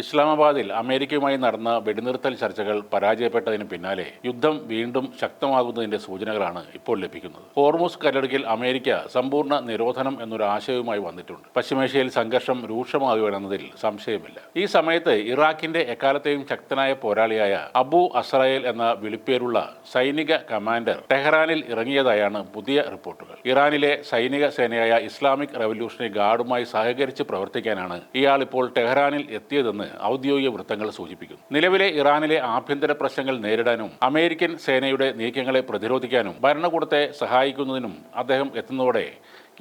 ഇസ്ലാമാബാദിൽ അമേരിക്കയുമായി നടന്ന വെടിനിർത്തൽ ചർച്ചകൾ പരാജയപ്പെട്ടതിന് പിന്നാലെ യുദ്ധം വീണ്ടും ശക്തമാകുന്നതിന്റെ സൂചനകളാണ് ഇപ്പോൾ ലഭിക്കുന്നത്. ഹോർമുസ് കടലിടുക്കിൽ അമേരിക്ക സമ്പൂർണ്ണ നിരോധനം എന്നൊരു ആശയവുമായി വന്നിട്ടുണ്ട്. പശ്ചിമേഷ്യയിൽ സംഘർഷം രൂക്ഷമാകുമെന്നതിൽ സംശയമില്ല. ഈ സമയത്ത് ഇറാഖിന്റെ എക്കാലത്തെയും ശക്തനായ പോരാളിയായ അബു അസ്രായേൽ എന്ന വിളിപ്പേരുള്ള സൈനിക കമാൻഡർ ടെഹ്റാനിൽ ഇറങ്ങിയതായാണ് പുതിയ റിപ്പോർട്ടുകൾ. ഇറാനിലെ സൈനിക സേനയായ ഇസ്ലാമിക് റവല്യൂഷണറി ഗാർഡുമായി സഹകരിച്ച് പ്രവർത്തിക്കാനാണ് ഇയാൾ ഇപ്പോൾ ടെഹ്റാനിൽ എത്തിയതെന്ന് ഔദ്യോഗിക വൃത്തങ്ങൾ സൂചിപ്പിക്കുന്നു. നിലവിലെ ഇറാനിലെ ആഭ്യന്തര പ്രശ്നങ്ങൾ നേരിടാനും അമേരിക്കൻ സേനയുടെ നീക്കങ്ങളെ പ്രതിരോധിക്കാനും ഭരണകൂടത്തെ സഹായിക്കുന്നതിനും അദ്ദേഹം എത്തുന്നതോടെ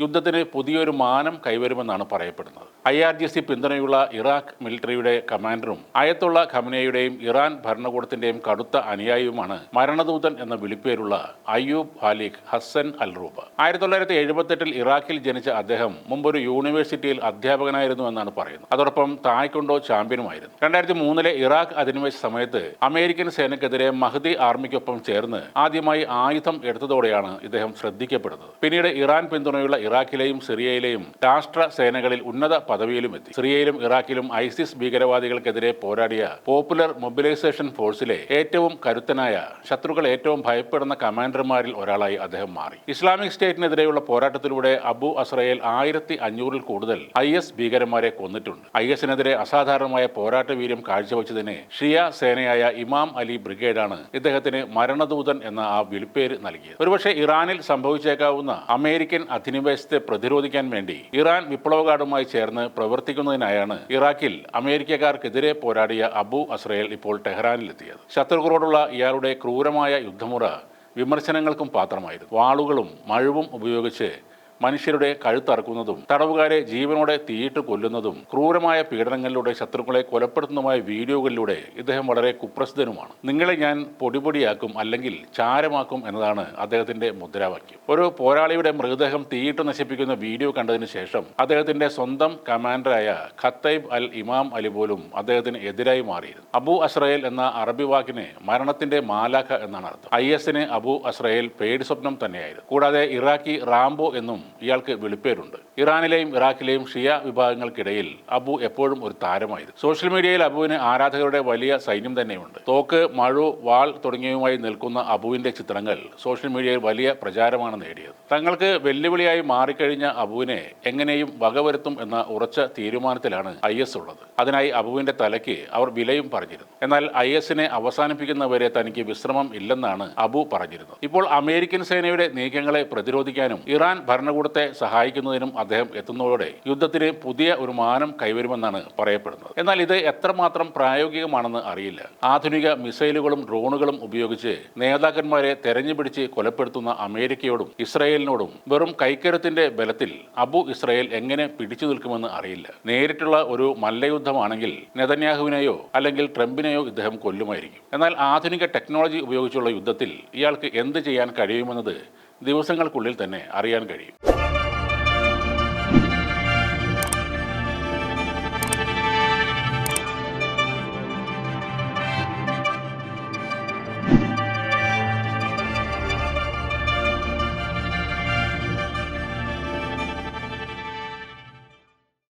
യുദ്ധത്തിന് പുതിയൊരു മാനം കൈവരുമെന്നാണ് പറയപ്പെടുന്നത്. IRGC പിന്തുണയുള്ള ഇറാഖ് മിലിറ്ററിയുടെ കമാൻഡറും അയത്തുള്ള ഖമനേയുടെയും ഇറാൻ ഭരണകൂടത്തിന്റെയും കടുത്ത അനുയായിയുമാണ് മരണദൂതൻ എന്ന വിളിപ്പേരുള്ള അയ്യൂബ് ഹാലിഖ് ഹസൻ അൽ റൂബ. 1978 ഇറാഖിൽ ജനിച്ച അദ്ദേഹം മുമ്പൊരു യൂണിവേഴ്സിറ്റിയിൽ അധ്യാപകനായിരുന്നു എന്നാണ് പറയുന്നത്. അതോടൊപ്പം തായ്ക്കൊണ്ടോ ചാമ്പ്യനുമായിരുന്നു. 2003 ഇറാഖ് അധിനിവേശ സമയത്ത് അമേരിക്കൻ സേനയ്ക്കെതിരെ മഹ്ദി ആർമിക്കൊപ്പം ചേർന്ന് ആദ്യമായി ആയുധം എടുത്തതോടെയാണ് ഇദ്ദേഹം ശ്രദ്ധിക്കപ്പെടുന്നത്. പിന്നീട് ഇറാൻ പിന്തുണയുള്ള ഇറാഖിലെയും സിറിയയിലെയും രാഷ്ട്ര സേനകളിൽ ഉന്നത പദവിയിലും എത്തി. സിറിയയിലും ഇറാഖിലും ഐസിസ് ഭീകരവാദികൾക്കെതിരെ പോരാടിയ പോപ്പുലർ മൊബിലൈസേഷൻ ഫോഴ്സിലെ ഏറ്റവും കരുത്തനായ, ശത്രുക്കൾ ഏറ്റവും ഭയപ്പെടുന്ന കമാൻഡർമാരിൽ ഒരാളായി അദ്ദേഹം മാറി. ഇസ്ലാമിക് സ്റ്റേറ്റിനെതിരെയുള്ള പോരാട്ടത്തിലൂടെ അബു അസ്രായേൽ 1500-ൽ കൂടുതൽ IS ഭീകരന്മാരെ കൊന്നിട്ടുണ്ട്. IS-നെതിരെ അസാധാരണമായ പോരാട്ട വീര്യം കാഴ്ചവെച്ചതിന് ഷിയ സേനയായ ഇമാം അലി ബ്രിഗേഡാണ് ഇദ്ദേഹത്തിന് മരണദൂതൻ എന്ന ആ വിളിപ്പേര് നൽകിയത്. ഒരുപക്ഷെ ഇറാനിൽ സംഭവിച്ചേക്കാവുന്ന അമേരിക്കൻ അധിനിവേശത്തെ പ്രതിരോധിക്കാൻ വേണ്ടി ഇറാൻ വിപ്ലവ ഗാർഡുമായി ചേർന്ന് പ്രവർത്തിക്കുന്നതിനായാണ് ഇറാഖിൽ അമേരിക്കക്കാർക്കെതിരെ പോരാടിയ അബു അസ്രായേൽ ഇപ്പോൾ ടെഹ്റാനിലെത്തിയത്. ശത്രുക്കളോടുള്ള ഇയാളുടെ ക്രൂരമായ യുദ്ധമുറ വിമർശനങ്ങൾക്കും പാത്രമായിരുന്നു. വാളുകളും മഴുവും ഉപയോഗിച്ച് മനുഷ്യരുടെ കഴുത്തറക്കുന്നതും തടവുകാരെ ജീവനോടെ തീയിട്ട് കൊല്ലുന്നതും ക്രൂരമായ പീഡനങ്ങളിലൂടെ ശത്രുക്കളെ കൊലപ്പെടുത്തുന്നതുമായ വീഡിയോകളിലൂടെ ഇദ്ദേഹം വളരെ കുപ്രസിദ്ധനുമാണ്. നിങ്ങളെ ഞാൻ പൊടിപൊടിയാക്കും, അല്ലെങ്കിൽ ചാരമാക്കും എന്നതാണ് അദ്ദേഹത്തിന്റെ മുദ്രാവാക്യം. ഒരു പോരാളിയുടെ മൃതദേഹം തീയിട്ട് നശിപ്പിക്കുന്ന വീഡിയോ കണ്ടതിന് ശേഷം അദ്ദേഹത്തിന്റെ സ്വന്തം കമാൻഡറായ ഖത്തൈബ് അൽ ഇമാം അലി പോലും അദ്ദേഹത്തിന് എതിരായി മാറിയിരുന്നു. അബു അസ്രായേൽ എന്ന അറബി വാക്കിന് മരണത്തിന്റെ മാലാഖ എന്നാണ് അർത്ഥം. IS-ന് അബു അസ്രായേൽ പേടി സ്വപ്നം തന്നെയായിരുന്നു. കൂടാതെ ഇറാഖി റാംബോ എന്നും ഇയാൾക്ക് വിളിപ്പേരുണ്ട്. ഇറാനിലെയും ഇറാഖിലെയും ഷിയ വിഭാഗങ്ങൾക്കിടയിൽ അബു എപ്പോഴും ഒരു താരമായിരുന്നു. സോഷ്യൽ മീഡിയയിൽ അബുവിന് ആരാധകരുടെ വലിയ സൈന്യം തന്നെയുണ്ട്. തോക്ക്, മഴു, വാൾ തുടങ്ങിയവയുമായി നിൽക്കുന്ന അബുവിന്റെ ചിത്രങ്ങൾ സോഷ്യൽ മീഡിയയിൽ വലിയ പ്രചാരമാണ് നേടിയത്. തങ്ങൾക്ക് വെല്ലുവിളിയായി മാറിക്കഴിഞ്ഞ അബുവിനെ എങ്ങനെയും വകവരുത്തും എന്ന ഉറച്ച തീരുമാനത്തിലാണ് IS ഉള്ളത്. അതിനായി അബുവിന്റെ തലയ്ക്ക് അവർ വിലയും പറഞ്ഞിരുന്നു. എന്നാൽ IS-നെ അവസാനിപ്പിക്കുന്നവരെ തനിക്ക് വിശ്രമം ഇല്ലെന്നാണ് അബു പറഞ്ഞിരുന്നത്. ഇപ്പോൾ അമേരിക്കൻ സേനയുടെ നീക്കങ്ങളെ പ്രതിരോധിക്കാനും ഇറാൻ ഭരണകൂടത്തെ സഹായിക്കുന്നതിനും അദ്ദേഹം എത്തുന്നതോടെ യുദ്ധത്തിന് പുതിയ ഒരു മാനം കൈവരുമെന്നാണ് പറയപ്പെടുന്നത്. എന്നാൽ ഇത് എത്രമാത്രം പ്രായോഗികമാണെന്ന് അറിയില്ല. ആധുനിക മിസൈലുകളും ഡ്രോണുകളും ഉപയോഗിച്ച് നേതാക്കന്മാരെ തെരഞ്ഞുപിടിച്ച് കൊലപ്പെടുത്തുന്ന അമേരിക്കയോടും ഇസ്രായേലിനോടും വെറും കൈക്കരുത്തിന്റെ ബലത്തിൽ അബു ഇസ്രായേൽ എങ്ങനെ പിടിച്ചു നിൽക്കുമെന്ന് അറിയില്ല. നേരിട്ടുള്ള ഒരു മല്ലയുദ്ധമാണെങ്കിൽ നെതന്യാഹുവിനെയോ അല്ലെങ്കിൽ ട്രംപിനെയോ ഇദ്ദേഹം കൊല്ലുമായിരിക്കും. എന്നാൽ ആധുനിക ടെക്നോളജി ഉപയോഗിച്ചുള്ള യുദ്ധത്തിൽ ഇയാൾക്ക് എന്ത് ചെയ്യാൻ കഴിയുമെന്നത് ദിവസങ്ങൾക്കുള്ളിൽ തന്നെ അറിയാൻ കഴിയും.